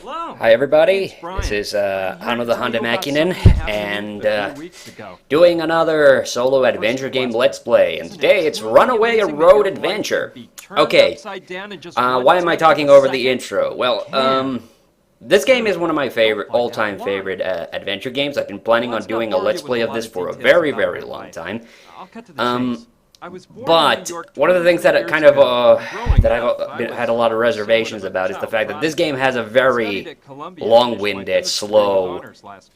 Hello. Hi everybody, It's Brian. this is I'm Hanno here the to tell you Hande about Mäkinen, something that happened and a few weeks ago. doing another solo adventure game Let's Play, and today it's Runaway, a road adventure. Okay, why am I talking over the intro? Well, this game is one of my all-time favorite adventure games. I've been planning on doing a Let's Play of this for a very, very long time. I'll cut to the chase. But one of the things that kind of that I've had a lot of reservations about is the fact that this game has a very long-winded, slow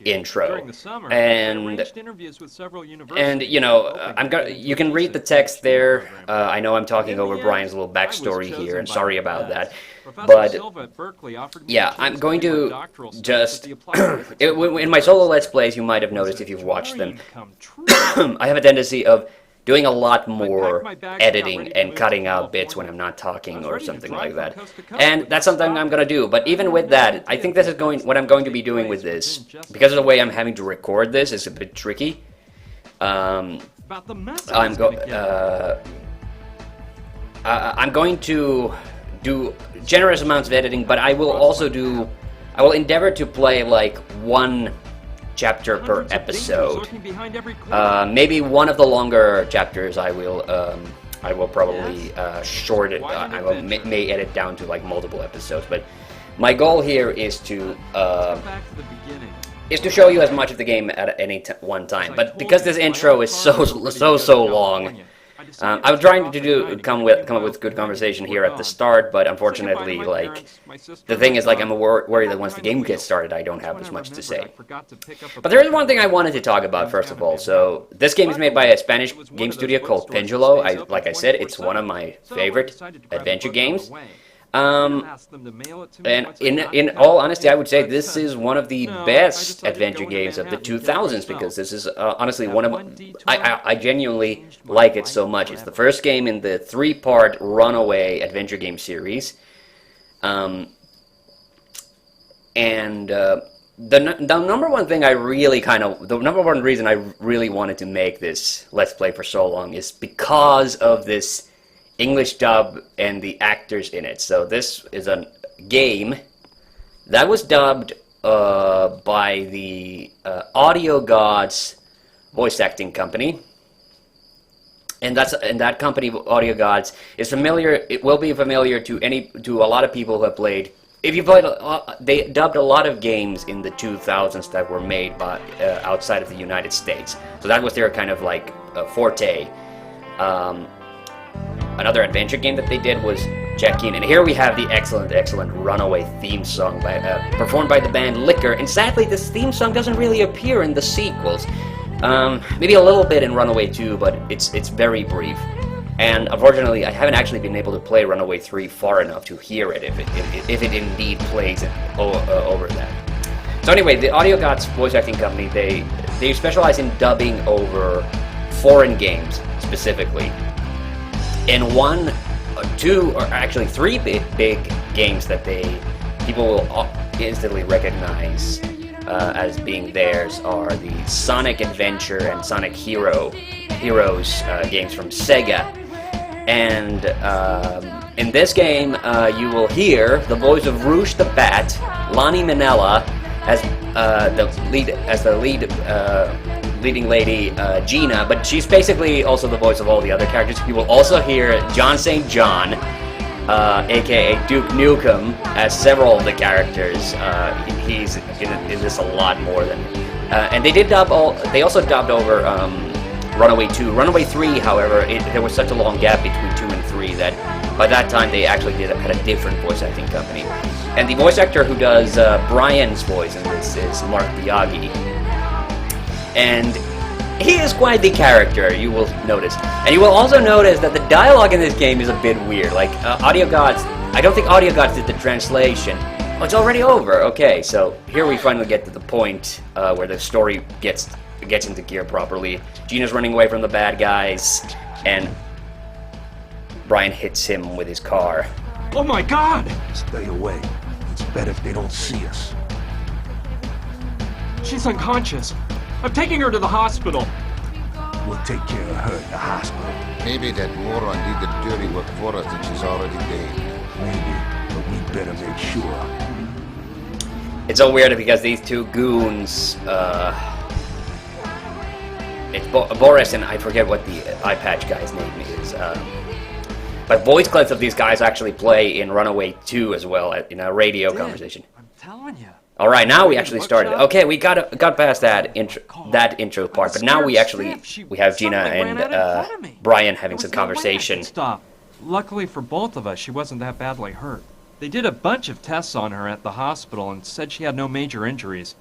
intro, and you know you can read the text there. I know I'm talking over Brian's little backstory here, and sorry about that. But yeah, I'm going to just in my solo Let's Plays, you might have noticed if you've watched them, I have a tendency of doing a lot more editing and cutting out bits when I'm not talking or something like that. And that's something I'm going to do. But even with that, I think this is what I'm going to be doing with this. Because of the way I'm having to record this, is a bit tricky. I'm going to do generous amounts of editing, but I will endeavor to play like one chapter per episode. Maybe one of the longer chapters I will probably short it. I may edit down to like multiple episodes, but my goal here is to show you as much of the game at any one time. But because this intro is so long, I was trying to come up with good conversation here at the start, but unfortunately, like, the thing is, like, I'm worried that once the game gets started, I don't have as much to say. But there is one thing I wanted to talk about first of all. So this game is made by a Spanish game studio called Pendulo. Like I said, it's one of my favorite adventure games. And in all honesty, I would say this is one of the best adventure games of the 2000s, because this is honestly one of I genuinely like it so much. It's the first game in the 3-part Runaway adventure game series, and the number one thing the number one reason I really wanted to make this Let's Play for so long is because of this English dub and the actors in it. So this is a game that was dubbed by the Audio Gods voice acting company, and that company, Audio Gods, is familiar. It will be familiar to a lot of people who have played. If you played, they dubbed a lot of games in the 2000s that were made by outside of the United States. So that was their kind of like forte. Another adventure game that they did was Check In, and here we have the excellent Runaway theme song performed by the band Liquor. And sadly, this theme song doesn't really appear in the sequels. Maybe a little bit in Runaway 2, but it's very brief. And unfortunately, I haven't actually been able to play Runaway 3 far enough to hear it if it indeed plays it over that. So anyway, the Audio Gods voice acting company, they specialize in dubbing over foreign games specifically. And one, two, or actually three big games that people will instantly recognize as being theirs are the Sonic Adventure and Sonic Heroes games from Sega. And in this game, you will hear the voice of Rouge the Bat, Lonnie Minella as the leading lady, Gina, but she's basically also the voice of all the other characters. You will also hear John St. John, aka Duke Nukem, as several of the characters. He's in this a lot more than, and they also dubbed over Runaway 2. Runaway 3, however, there was such a long gap between 2 and 3 that by that time they actually had a different voice acting company. And the voice actor who does Brian's voice in this is Mark Biaggi. And he is quite the character, you will notice. And you will also notice that the dialogue in this game is a bit weird. Like, Audio Gods, I don't think Audio Gods did the translation. Oh, it's already over. Okay, so here we finally get to the point where the story gets into gear properly. Gina's running away from the bad guys, and Brian hits him with his car. Oh my God! Stay away. It's better if they don't see us. She's unconscious. I'm taking her to the hospital. We'll take care of her at the hospital. Maybe that moron did the dirty work for us and she's already dead. Maybe, but we better make sure. It's so weird because these two goons, it's Boris and I forget what the eye patch guy's name is. But voice clips of these guys actually play in Runaway 2 as well, in a radio conversation. I'm telling you. All right, now we actually started. Okay, we got past that intro part, but now we actually have Gina and Brian having some conversation. Stop. Luckily for both of us, she wasn't that badly hurt. They did a bunch of tests on her at the hospital and said she had no major injuries.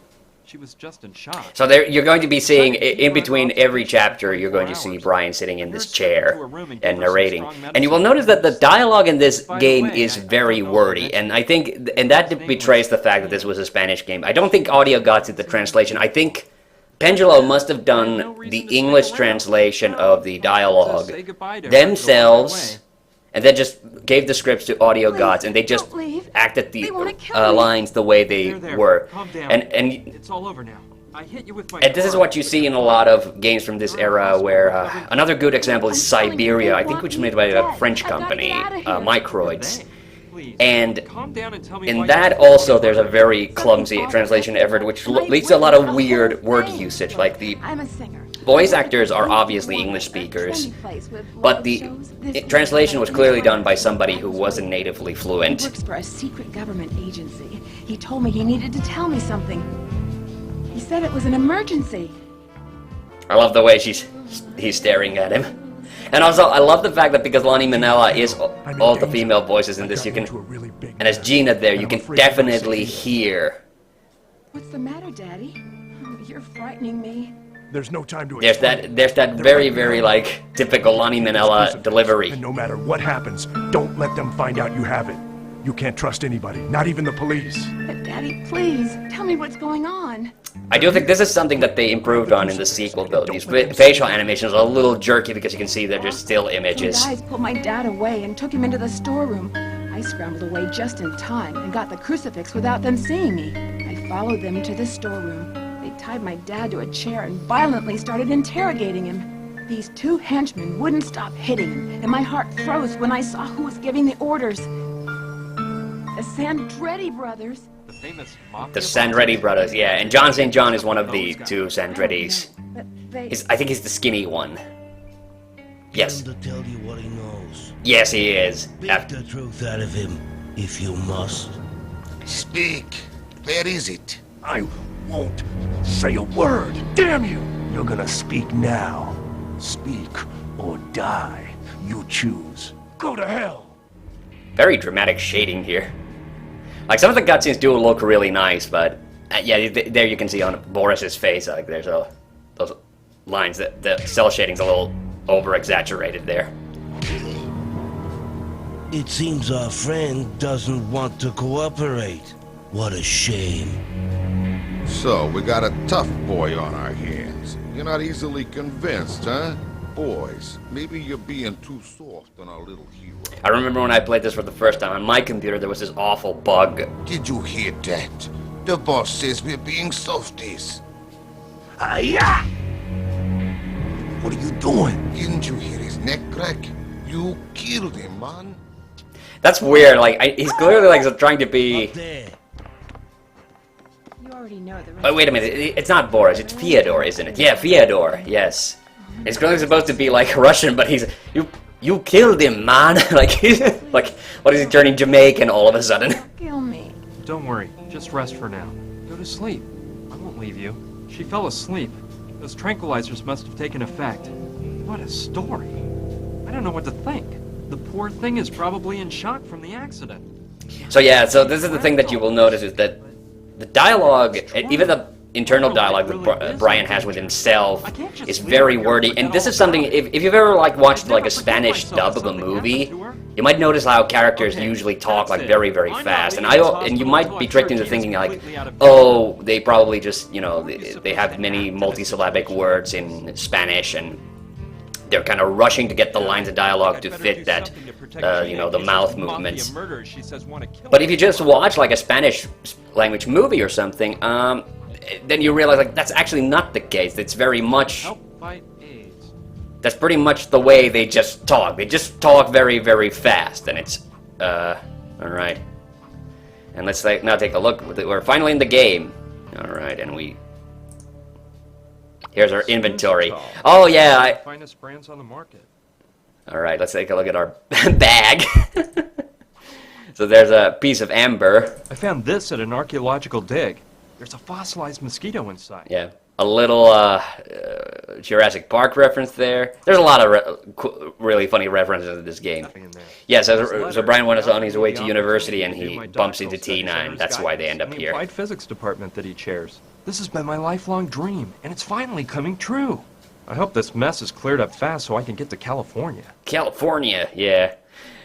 She was just in shock. So there, you're going to be seeing, in between every chapter, you're going to see Brian sitting in this chair and narrating. And you will notice that the dialogue in this game is very wordy, and I think, and that betrays the fact that this was a Spanish game. I don't think audio got to the translation. I think Pendulo must have done the English translation of the dialogue themselves, and then just gave the scripts to audio gods, and they just acted the lines the way they were. And it's all over now. I hit you with my and this is what you see in a lot of games from this era, where another good example is Siberia, I think, which was made by a French company, Microids. And in that also there's a very clumsy translation effort, which leads to a lot of weird word usage, like the voice actors are obviously English speakers, but the translation was clearly done by somebody who wasn't natively fluent. He works for a secret government agency. He told me he needed to tell me something. He said it was an emergency. I love the way he's staring at him. And also, I love the fact that because Lonnie Manella is all the female voices in this, you can, and as Gina there, you can definitely hear. What's the matter, Daddy? You're frightening me. There's no time to There's that very, very, like, typical Lonnie Manella delivery. And no matter what happens, don't let them find out you have it. You can't trust anybody, not even the police. But Daddy, please, tell me what's going on. I do think this is something that they improved on in the sequel, though. These facial animations are a little jerky because you can see they're just still images. The guys pulled my dad away and took him into the storeroom. I scrambled away just in time and got the crucifix without them seeing me. I followed them to the storeroom. They tied my dad to a chair and violently started interrogating him. These two henchmen wouldn't stop hitting him, and my heart froze when I saw who was giving the orders. The Sandretti brothers. The Sandretti brothers, yeah, and John St. John is one of the two Sandrettis. I think he's the skinny one. Yes. To tell you what he knows. Yes, he is. Beat the truth out of him, if you must. Speak. Where is it? I won't say a word. Damn you! You're gonna speak now. Speak or die. You choose. Go to hell. Very dramatic shading here. Like, some of the cutscenes do look really nice, but yeah, there you can see on Boris's face, like, there's those lines that the cell shading's a little over-exaggerated there. It seems our friend doesn't want to cooperate. What a shame. So, we got a tough boy on our hands. You're not easily convinced, huh? Boys, maybe you're being too soft on our little hero. I remember when I played this for the first time, on my computer there was this awful bug. Did you hear that? The boss says we're being softies. Yeah. What are you doing? Didn't you hear his neck crack? You killed him, man. That's weird, like, he's clearly, like, trying to be... There. You already know the rest. Oh, wait a minute, it's not Boris, it's Fyodor, isn't it? Yeah, Fyodor, yes. It's clearly supposed to be, like, Russian, but he's... You killed him, man! Like, he's... Like, what is he turning Jamaican all of a sudden? Kill me. Don't worry. Just rest for now. Go to sleep. I won't leave you. She fell asleep. Those tranquilizers must have taken effect. What a story. I don't know what to think. The poor thing is probably in shock from the accident. So yeah, so this is the thing that you will notice is that the dialogue, even the internal dialogue that Brian has with himself is very wordy, and this is something, if you've ever like watched like a Spanish dub of a movie, you might notice how characters usually talk like very, very fast, and you might be tricked into thinking like, oh, they probably just, you know, they have many multisyllabic words in Spanish, and they're kind of rushing to get the lines of dialogue to fit that, you know, the mouth movements. But if you just watch like a Spanish language movie or something, then you realize like that's actually not the case. It's very much... That's pretty much the way they just talk. They just talk very, very fast, and it's... Alright. And let's now take a look. We're finally in the game. Alright, and here's our inventory. Oh yeah, Finest brands on the market. Alright, let's take a look at our bag. So there's a piece of amber. I found this at an archaeological dig. There's a fossilized mosquito inside. Yeah, a little Jurassic Park reference there. There's a lot of really funny references in this game. Nothing in there. Yeah, so Brian was on his way to university and he bumps into Tina, and that's why they end up in the here. applied physics department that he chairs. This has been my lifelong dream, and it's finally coming true. I hope this mess is cleared up fast so I can get to California. California, yeah.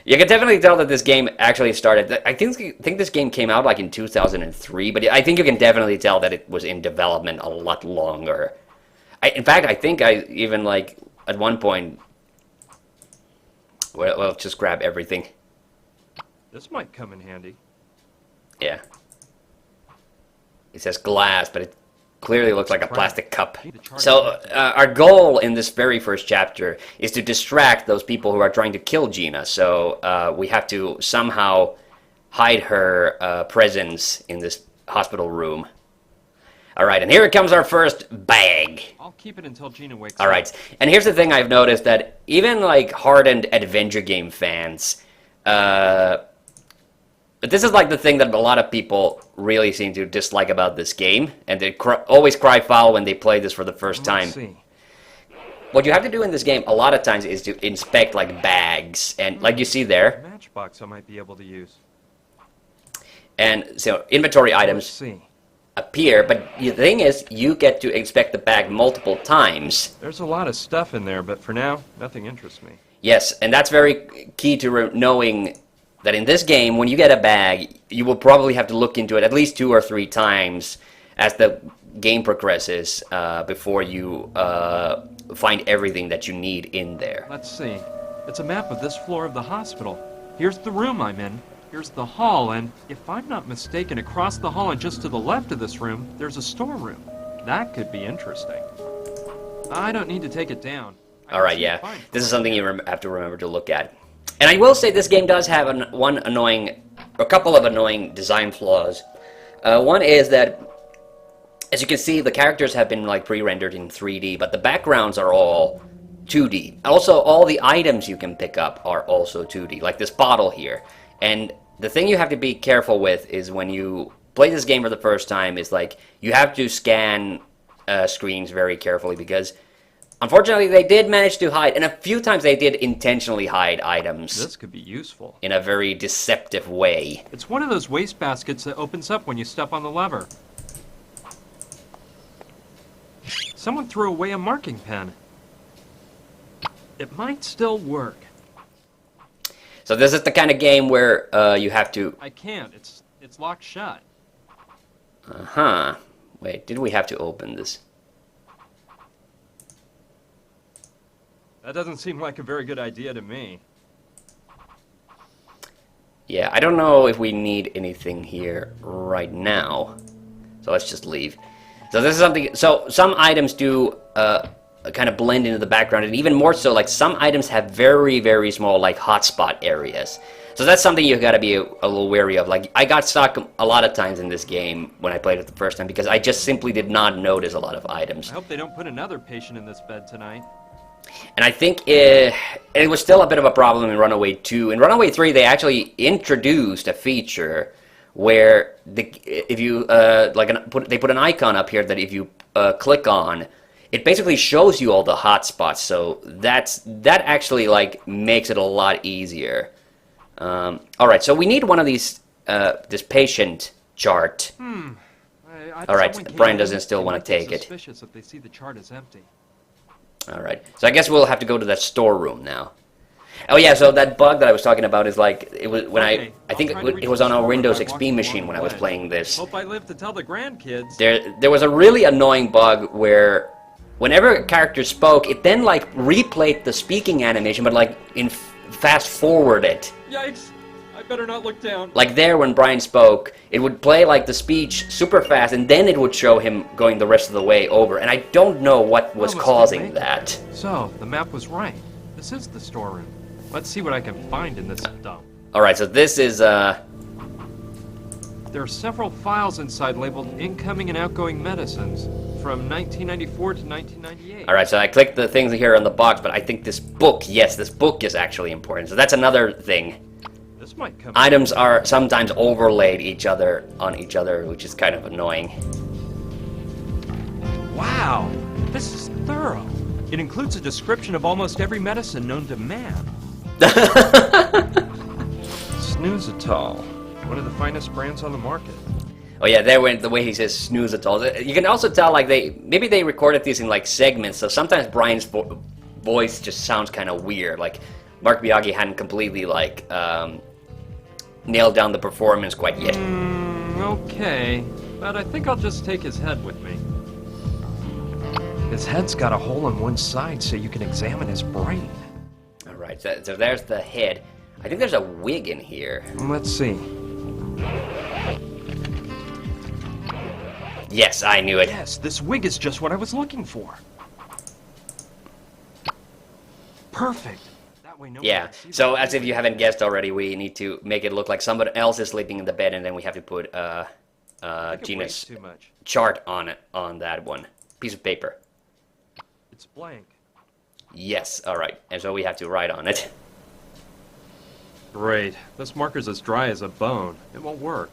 You can definitely tell that this game actually started. I think this game came out like in 2003, but I think you can definitely tell that it was in development a lot longer. In fact, I think I even like at one point. Well, just grab everything. This might come in handy. Yeah. It says glass, but it clearly looks like a plastic cup. So our goal in this very first chapter is to distract those people who are trying to kill Gina. So we have to somehow hide her presence in this hospital room. All right, and here comes our first bag. I'll keep it until Gina wakes All up. right, and here's the thing I've noticed, that even like hardened adventure game fans, but this is like the thing that a lot of people really seem to dislike about this game, and they always cry foul when they play this for the first time. Let's see. What you have to do in this game a lot of times is to inspect like bags, and like you see there, Matchbox I might be able to use. and so inventory Let's items see. appear, but the thing is, you get to inspect the bag multiple times. There's a lot of stuff in there, but for now, nothing interests me. Yes, and that's very key to knowing that in this game, when you get a bag, you will probably have to look into it at least 2 or 3 times as the game progresses before you find everything that you need in there. Let's see. It's a map of this floor of the hospital. Here's the room I'm in. Here's the hall, and if I'm not mistaken, across the hall and just to the left of this room, there's a storeroom. That could be interesting. I don't need to take it down. All right, yeah. This is something you have to remember to look at. And I will say this game does have a couple of annoying design flaws. One is that, as you can see, the characters have been like pre-rendered in 3D, but the backgrounds are all 2D. Also, all the items you can pick up are also 2D, like this bottle here. And the thing you have to be careful with is when you play this game for the first time is like you have to scan screens very carefully, because unfortunately, they did manage to hide, and a few times they did intentionally hide items. This could be useful. In a very deceptive way. It's one of those wastebaskets that opens up when you step on the lever. Someone threw away a marking pen. It might still work. So this is the kind of game where you have to... I can't. It's locked shut. Uh-huh. Wait, did we have to open this? That doesn't seem like a very good idea to me. Yeah, I don't know if we need anything here right now. So let's just leave. So this is something... So some items do kind of blend into the background, and even more so, like some items have very, very small, like, hotspot areas. So that's something you gotta be a little wary of. Like, I got stuck a lot of times in this game when I played it the first time because I just simply did not notice a lot of items. I hope they don't put another patient in this bed tonight. And I think it was still a bit of a problem in Runaway 2. In Runaway 3, they actually introduced a feature where if you they put an icon up here that if you click on, it basically shows you all the hotspots. So that actually like makes it a lot easier. All right, so we need one of these this patient chart. All right, Brian doesn't still want to take it. Suspicious if they see the chart is empty. All right, so I guess we'll have to go to that storeroom now. Oh yeah, so that bug that I was talking about is like it was when I think it was on our Windows XP machine when I was playing this. Hope I live to tell the grandkids. There was a really annoying bug where whenever a character spoke, it then like replayed the speaking animation, but like in fast forward it. Yikes! I better not look down. Like there, when Brian spoke, it would play like the speech super fast, and then it would show him going the rest of the way over. And I don't know what was causing that. So the map was right. This is the storeroom. Let's see what I can find in this dump. All right, so this is There are several files inside labeled incoming and outgoing medicines from 1994 to 1998. Alright, so I clicked the things here on the box, but I think this book, yes, this book is actually important. So that's another thing. This might come. Items are sometimes overlaid on each other, which is kind of annoying. Wow, this is thorough. It includes a description of almost every medicine known to man. Snoozatol, one of the finest brands on the market. Oh yeah, there went the way he says snooze at all. You can also tell like maybe they recorded these in like segments, so sometimes Brian's voice just sounds kind of weird. Like Mark Miyagi hadn't completely like nailed down the performance quite yet. Okay, but I think I'll just take his head with me. His head's got a hole on one side so you can examine his brain. Alright, so there's the head. I think there's a wig in here. Let's see. Yes, I knew it. Yes, this wig is just what I was looking for. Perfect. That way no one Yeah, can see so the as if you haven't guessed already, we need to make it look like somebody else is sleeping in the bed, and then we have to put I think it weighs Gina's too much. chart on it, on that one. Piece of paper. It's blank. Yes, alright. And so we have to write on it. Great. This marker's as dry as a bone. It won't work.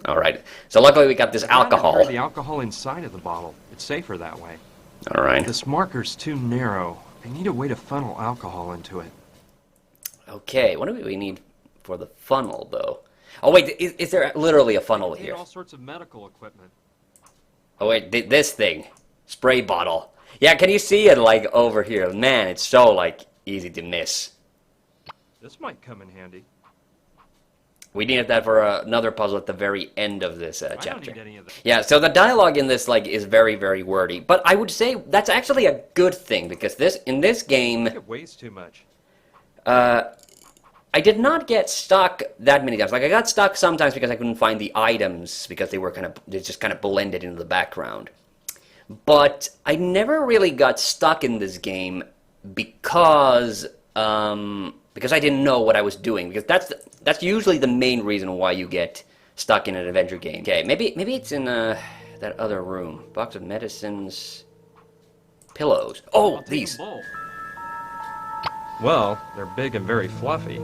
Alright. So luckily we got this I'd rather alcohol. pour the alcohol inside of the bottle. It's safer that way. Alright. This marker's too narrow. I need a way to funnel alcohol into it. Okay, what do we need for the funnel, though? Oh wait, is there literally a funnel I need here? all sorts of medical equipment. Oh wait, this thing. Spray bottle. Yeah, can you see it, like, over here? Man, it's so, like, easy to miss. This might come in handy. We needed that for another puzzle at the very end of this I don't chapter. need any of this. Yeah, so the dialogue in this, like, is very, very wordy. But I would say that's actually a good thing, because in this game, It weighs too much. I did not get stuck that many times. Like, I got stuck sometimes because I couldn't find the items, because they just kind of blended into the background. But I never really got stuck in this game because I didn't know what I was doing. Because that's usually the main reason why you get stuck in an adventure game. Okay, maybe it's in that other room. Box of medicines, pillows. Oh, I'll take these. them both. Well, they're big and very fluffy.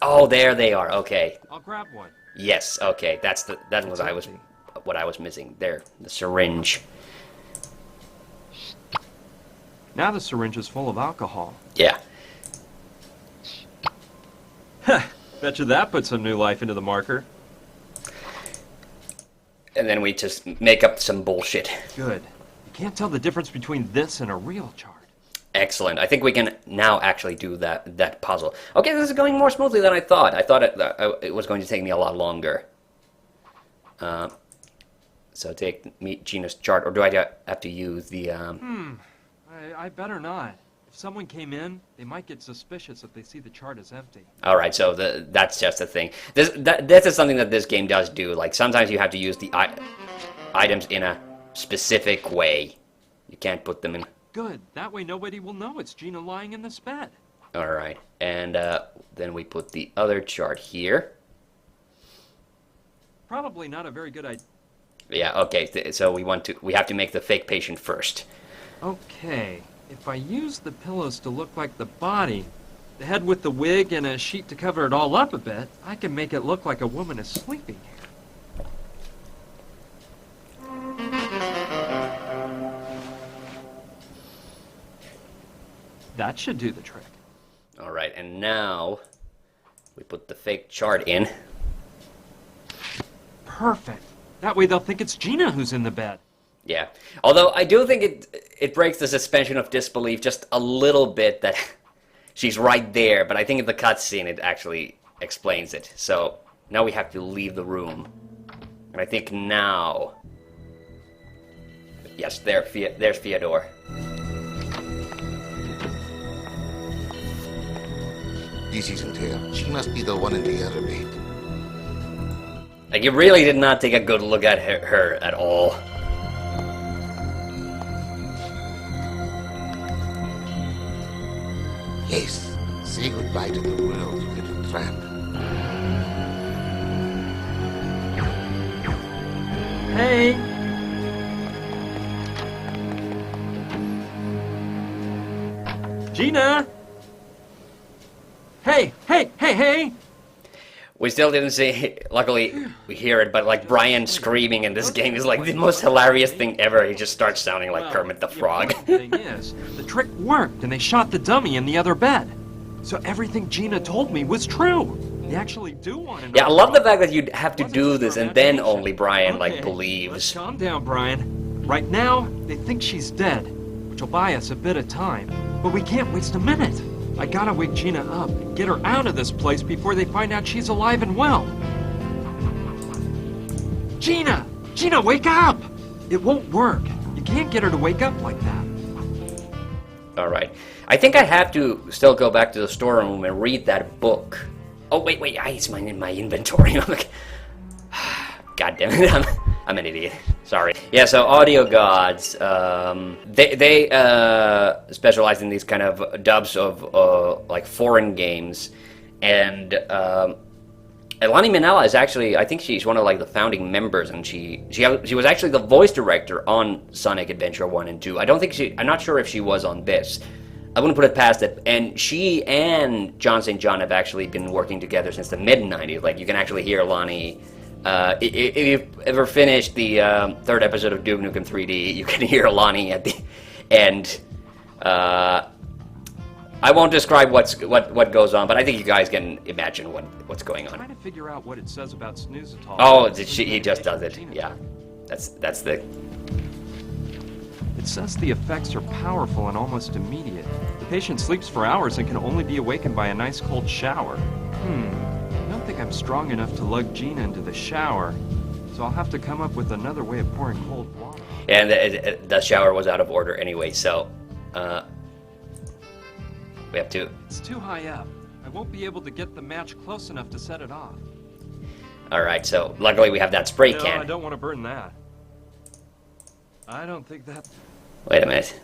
Oh, there they are. Okay. I'll grab one. Yes. Okay. That was what I was missing. There, the syringe. Now the syringe is full of alcohol. Yeah. Bet you that put some new life into the marker. And then we just make up some bullshit. Good. You can't tell the difference between this and a real chart. Excellent. I think we can now actually do that puzzle. Okay, this is going more smoothly than I thought. I thought it was going to take me a lot longer. So take Gina's chart, or do I have to use the... I better not. If someone came in, they might get suspicious if they see the chart is empty. Alright, so that's just a thing. This is something that this game does do. Like, sometimes you have to use the items in a specific way. You can't put them in... Good. That way nobody will know it's Gina lying in this bed. Alright, and then we put the other chart here. Probably not a very good idea. Yeah, okay, so we have to make the fake patient first. Okay. If I use the pillows to look like the body, the head with the wig and a sheet to cover it all up a bit, I can make it look like a woman is sleeping here. That should do the trick. Alright, and now we put the fake chart in. Perfect. That way they'll think it's Gina who's in the bed. Yeah. Although I do think it breaks the suspension of disbelief just a little bit that she's right there, but I think in the cutscene it actually explains it. So now we have to leave the room. And I think now... Yes, there's Fyodor. This isn't her. She must be the one in the elevator. Like, you really did not take a good look at her at all. Yes. Say goodbye to the world, little friend. Hey! Gina! Hey! Hey! Hey! Hey! We still didn't see, luckily we hear it, but like Brian screaming in this game is like the most hilarious thing ever. He just starts sounding like Kermit the Frog. The thing is, the trick worked and they shot the dummy in the other bed. So everything Gina told me was true. They actually do want to know. Yeah, I love the fact that you'd have to do this and then only Brian like believes. Let's calm down, Brian. Right now, they think she's dead, which will buy us a bit of time. But we can't waste a minute. I gotta wake Gina up and get her out of this place before they find out she's alive and well. Gina! Gina, wake up! It won't work. You can't get her to wake up like that. Alright. I think I have to still go back to the storeroom and read that book. Oh, wait, it's in my inventory. God damn it, I'm an idiot. Sorry. Yeah, so Audio Gods, they specialize in these kind of dubs of like foreign games, and Elani Minella is actually, I think she's one of like the founding members, and she was actually the voice director on Sonic Adventure 1 and 2. I'm not sure if she was on this. I wouldn't put it past it. And she and John St. John have actually been working together since the mid-90s. Like, you can actually hear Lonnie. If you've ever finished the third episode of Duke Nukem 3D, you can hear Lonnie at the end. I won't describe what goes on, but I think you guys can imagine what's going on. I'm trying to figure out what it says about Snoozatol. Oh, he just does it. Yeah, that's the. It says the effects are powerful and almost immediate. The patient sleeps for hours and can only be awakened by a nice cold shower. I don't think I'm strong enough to lug Gina into the shower, so I'll have to come up with another way of pouring cold water. And the shower was out of order anyway, so we have to. It's too high up. I won't be able to get the match close enough to set it off. All right, so luckily we have that spray No, can. I don't want to burn that. I don't think that's Wait a minute.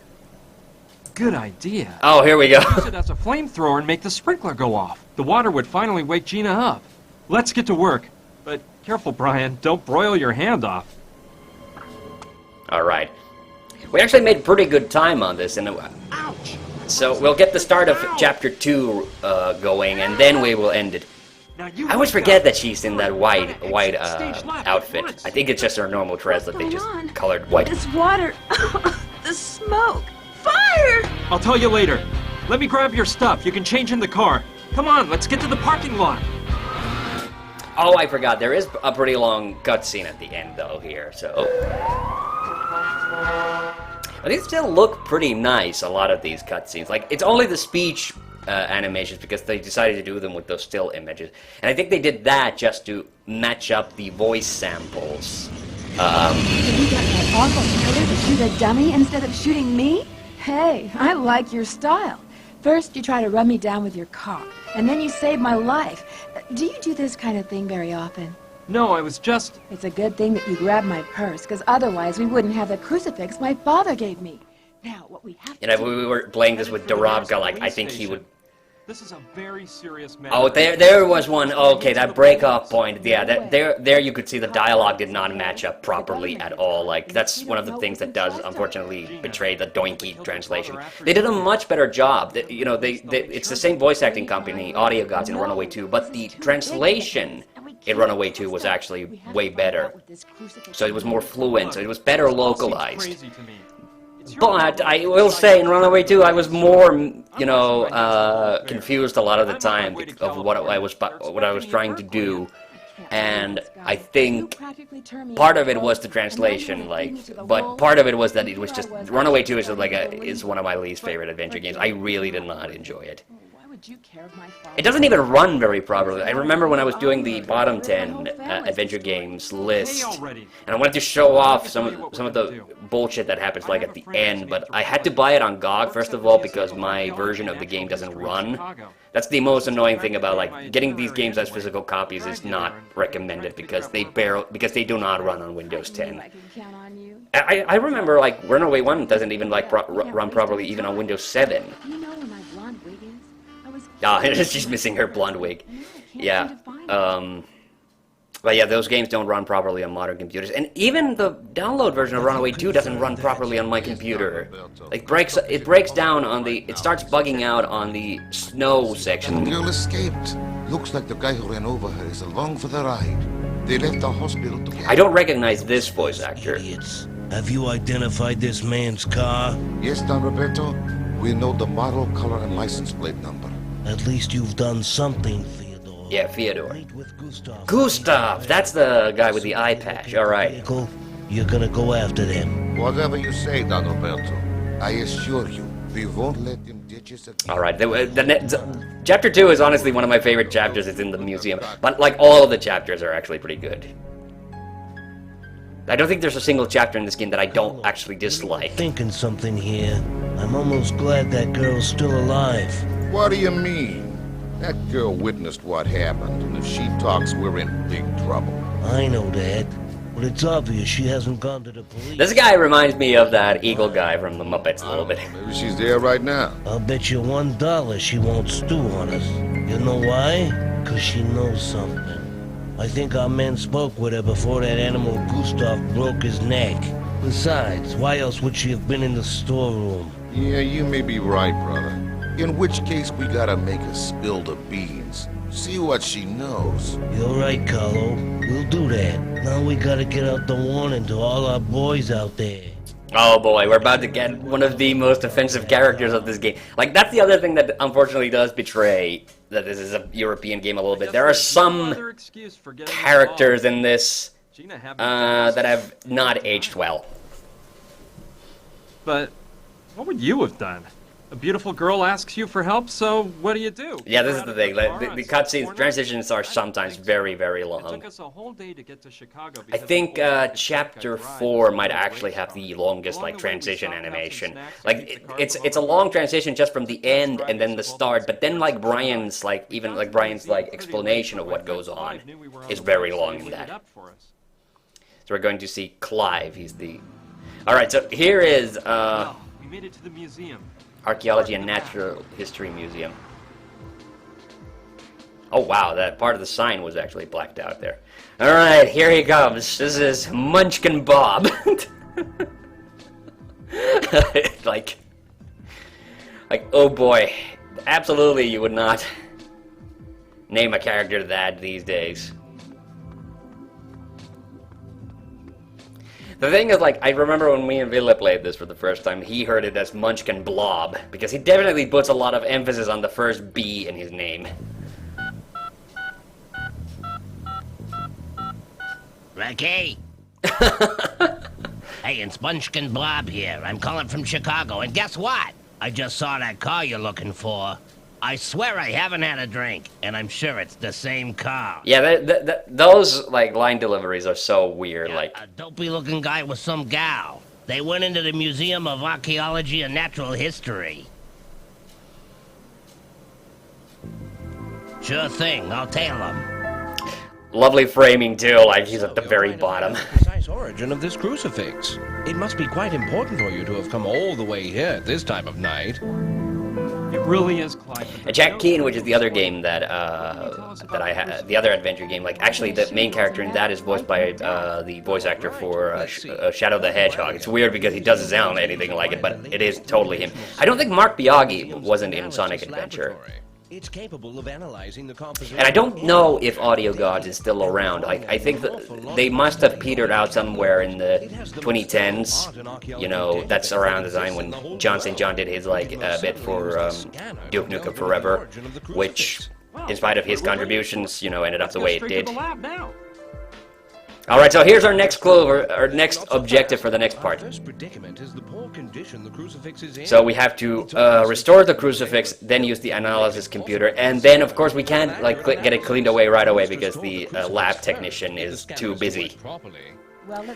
good idea. Oh, here we go. Use it as a flamethrower and make the sprinkler go off. The water would finally wake Gina up. Let's get to work. But careful, Brian. Don't broil your hand off. All right. We actually made pretty good time on this, and Ouch! so we'll get the start of Chapter 2 going, and then we will end it. Now you I always wake forget up. that she's in that white Stage left. outfit. I think it's just her normal dress that they just Going on? colored white. This water, the smoke, fire! I'll tell you later. Let me grab your stuff. You can change in the car. Come on, let's get to the parking lot. Oh, I forgot. There is a pretty long cutscene at the end, though, here, so. But these still look pretty nice, a lot of these cutscenes. Like, it's only the speech animations because they decided to do them with those still images. And I think they did that just to match up the voice samples. You got that awful killer to shoot a dummy instead of shooting me? Hey, I like your style. First, you try to run me down with your car, and then you save my life. Do you do this kind of thing very often? No, I was just... It's a good thing that you grabbed my purse, because otherwise we wouldn't have the crucifix my father gave me. Now, what we have to And if do... we were playing this with Darabka, like, I think he would... This is a very serious matter. Oh, there was one. Okay, that break-off point. Yeah, there you could see the dialogue did not match up properly at all. Like, that's one of the things that does, unfortunately, betray the doinky translation. They did a much better job. You know, it's the same voice acting company, Audio Gods, in Runaway 2, but the translation in Runaway 2 was actually way better. So it was more fluent, so it was better localized. Crazy to me. But I will say, in Runaway 2, I was more, you know, confused a lot of the time of what I was trying to do, and I think part of it was the translation, like, but part of it was that it was just Runaway 2 is one of my least favorite adventure games. I really did not enjoy it. It doesn't even run very properly. I remember when I was doing the bottom 10 adventure games list, and I wanted to show off some of the bullshit that happens like at the end, but I had to buy it on GOG first of all because my version of the game doesn't run. That's the most annoying thing about like getting these games as physical copies is not recommended because they do not run on Windows 10. I remember like Runaway 1 doesn't even like run properly even on Windows 7. You know where my blonde wig is? I was Ah, she's missing her blonde wig. Yeah. But yeah, those games don't run properly on modern computers, and even the download version of Runaway 2 doesn't run properly on my computer. Like it breaks down on the, it starts bugging out on the snow section. The girl escaped. Looks like the guy who ran over her is along for the ride. They left the hospital together. I don't recognize this voice actor. Idiots. Have you identified this man's car? Yes, Don Roberto. We know the model, color, and license plate number. At least you've done something, Theodore. Yeah, Fyodor. Meet with Gustav. Gustav! That's the guy with the eye patch, alright. Vehicle, you're gonna go after them. Whatever you say, Don Roberto. I assure you, we won't let them ditch us again. Alright, Chapter 2 is honestly one of my favorite chapters. It's in the museum. But, like, all of the chapters are actually pretty good. I don't think there's a single chapter in this game that I don't actually dislike. Thinking something here. I'm almost glad that girl's still alive. What do you mean? That girl witnessed what happened, and if she talks, we're in big trouble. I know that, but it's obvious she hasn't gone to the police. This guy reminds me of that eagle guy from the Muppets a little bit. Maybe she's there right now. I'll bet you $1 she won't stew on us. You know why? 'Cause she knows something. I think our men spoke with her before that animal Gustav broke his neck. Besides, why else would she have been in the storeroom? Yeah, you may be right, brother. In which case, we gotta make her spill the beans. See what she knows. You're right, Carlo. We'll do that. Now we gotta get out the warning to all our boys out there. Oh boy, we're about to get one of the most offensive characters of this game. Like, that's the other thing that unfortunately does betray that this is a European game a little bit. There are some characters in this that have not aged well. But what would you have done? A beautiful girl asks you for help, so what do you do? Yeah, this is the thing. Like, the cutscenes, transitions are sometimes very, very It long. took us a whole day to get to Chicago. I because of think the whole chapter drive. 4 might So we actually wait have shop. the longest Along like the way, we transition stopped, got some animation. snacks, Like and the car it's drove a over. long transition just from the end and then the start, but then like Brian's like even like Brian's like explanation of what goes on is very long in that. So we're going to see Clive. He's the. All right, so here is Well, we made it to the museum. Archaeology and Natural History Museum. Oh wow, that part of the sign was actually blacked out there. Alright, here he comes. This is Munchkin Bob. like, oh boy. Absolutely you would not name a character that these days. The thing is, like, I remember when me and Villa played this for the first time, he heard it as Munchkin Blob, because he definitely puts a lot of emphasis on the first B in his name. Ricky? Hey, it's Munchkin Blob here. I'm calling from Chicago, and guess what? I just saw that car you're looking for. I swear I haven't had a drink, and I'm sure it's the same car. Yeah, those, like, line deliveries are so weird, like... A dopey-looking guy with some gal. They went into the Museum of Archaeology and Natural History. Sure thing, I'll tail them. Lovely framing, too, like he's at the very bottom. The precise origin of this crucifix. It must be quite important for you to have come all the way here at this time of night. It really is, Clive. And Jack Keane, which is the other game that I had, the other adventure game, like actually the main character in that is voiced by the voice actor for Shadow the Hedgehog. It's weird because he doesn't sound anything like it, but it is totally him. I don't think Mark Biaggi wasn't in Sonic Adventure. It's capable of analyzing the composition. And I don't know if Audio Gods is still around. I think that they must have petered out somewhere in the 2010s. You know, that's around the time when John St. John did his like bit for Duke Nukem Forever, which, in spite of his contributions, you know, ended up the way it did. All right, so here's our next clue, our next objective for the next part. First predicament is the poor condition the crucifix is in. So we have to restore the crucifix, then use the analysis computer, and then of course we can't like get it cleaned away right away because the lab technician is too busy.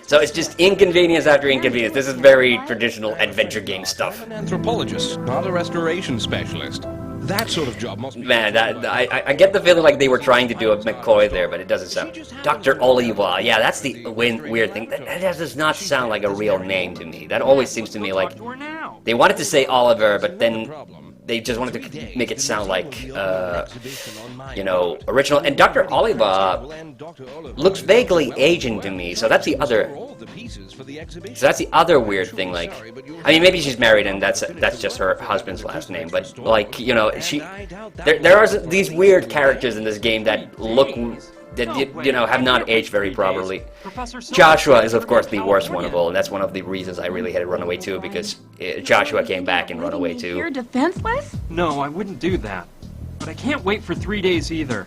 So it's just inconvenience after inconvenience. This is very traditional adventure game stuff. An anthropologist, not a restoration specialist. That sort of job must be... Man, I get the feeling like they were trying to do a McCoy there, but it doesn't sound... Dr. Oliva, yeah, that's the weird thing. That does not sound like a real name to me. That always seems to me like... They wanted to say Oliver, but then they just wanted to make it sound like, you know, original. And Dr. Oliver looks vaguely Asian to me, so that's the other. So that's the other weird thing. Like, I mean, maybe she's married and that's just her husband's last name. But like, you know, there are these weird characters in this game that look. That you know have not aged very properly. Joshua is of course the worst one of all, and that's one of the reasons I really hated Runaway 2 because Joshua came back in Runaway 2. You're defenseless? No, I wouldn't do that. But I can't wait for 3 days either.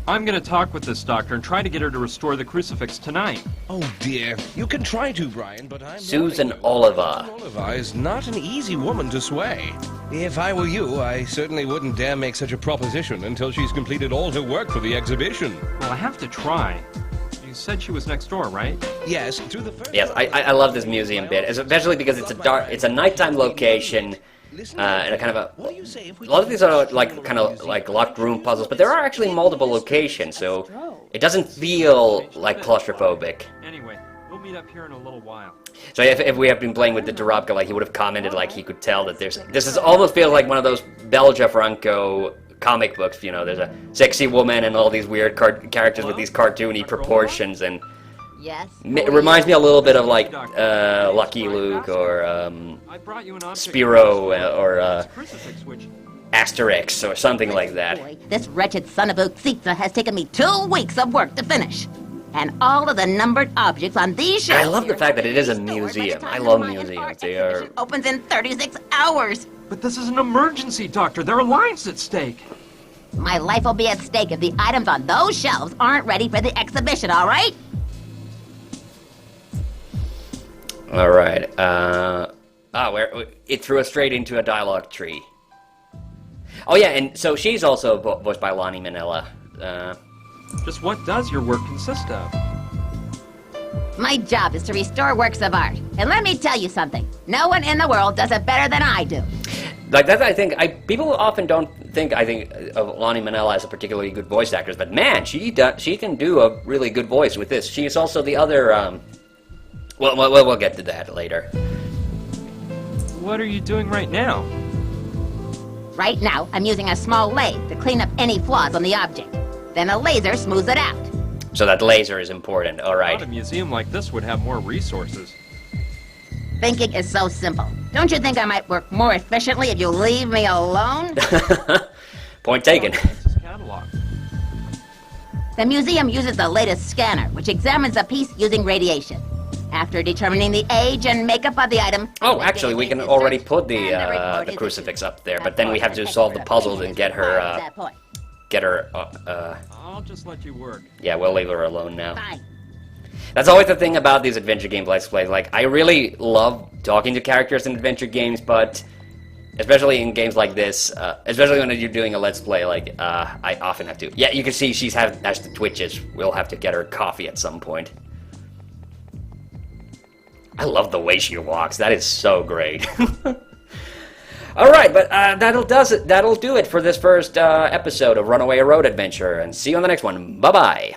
I'm gonna talk with this doctor and try to get her to restore the crucifix tonight. Oh dear, you can try to, Brian, but I'm Susan Oliver. Oliver is not an easy woman to sway. If I were you, I certainly wouldn't dare make such a proposition until she's completed all her work for the exhibition. Well, I have to try. You said she was next door, right? Yes, through the first... Yes, I love this museum bit, especially because it's a nighttime location. And a kind of a lot of these are like kind of like locked room puzzles, but there are actually multiple locations, so it doesn't feel like claustrophobic. Anyway, we'll meet up here in a little while. So if we have been playing with the Dorobka, like he would have commented, like he could tell that this is almost feels like one of those Belgia Franco comic books. You know, there's a sexy woman and all these weird characters with these cartoony proportions and. Yes. It reminds me a little bit of like Lucky Luke or Spyro or Asterix or something like that. This wretched son of a Tsitsa has taken me 2 weeks of work to finish. And all of the numbered objects on these shelves. I love the fact that it is a museum. I love museums. They are. Opens in 36 hours. But this is an emergency, Doctor. There are lives at stake. My life will be at stake if the items on those shelves aren't ready for the exhibition, all right? All right. It threw us straight into a dialogue tree. Oh yeah, and so she's also voiced by Lonnie Manella. Just what does your work consist of? My job is to restore works of art. And let me tell you something. No one in the world does it better than I do. Like that, I think people often don't think of Lonnie Manella as a particularly good voice actress, but man, she can do a really good voice with this. She is also the other. Well, we'll get to that later. What are you doing right now? Right now, I'm using a small lathe to clean up any flaws on the object. Then a laser smooths it out. So that laser is important, all right. I thought a museum like this would have more resources. Thinking is so simple. Don't you think I might work more efficiently if you leave me alone? Point taken. Catalog. The museum uses the latest scanner, which examines a piece using radiation. After determining the age and makeup of the item... Oh, actually, we can already put the crucifix up there, but then we have to solve the puzzles and get her, I'll just let you work. Yeah, we'll leave her alone now. Fine. That's always the thing about these adventure game Let's Plays. Like, I really love talking to characters in adventure games, but especially in games like this, especially when you're doing a Let's Play, like, I often have to... Yeah, you can see she has the twitches. We'll have to get her coffee at some point. I love the way she walks. That is so great. Alright, but that'll do it for this first episode of Runaway Road Adventure, and see you on the next one. Bye-bye.